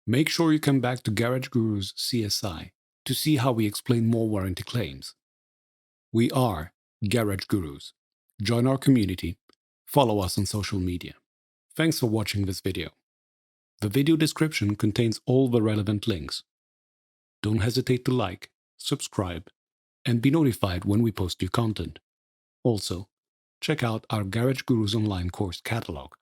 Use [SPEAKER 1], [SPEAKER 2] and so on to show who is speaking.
[SPEAKER 1] Make sure you come back to Garage Guru's CSI to see how we explain more warranty claims. We are Garage Gurus. Join our community. Follow us on social media. Thanks for watching this video. The video description contains all the relevant links. Don't hesitate to like, subscribe, and be notified when we post new content. Also, check out our Garage Gurus online course catalog.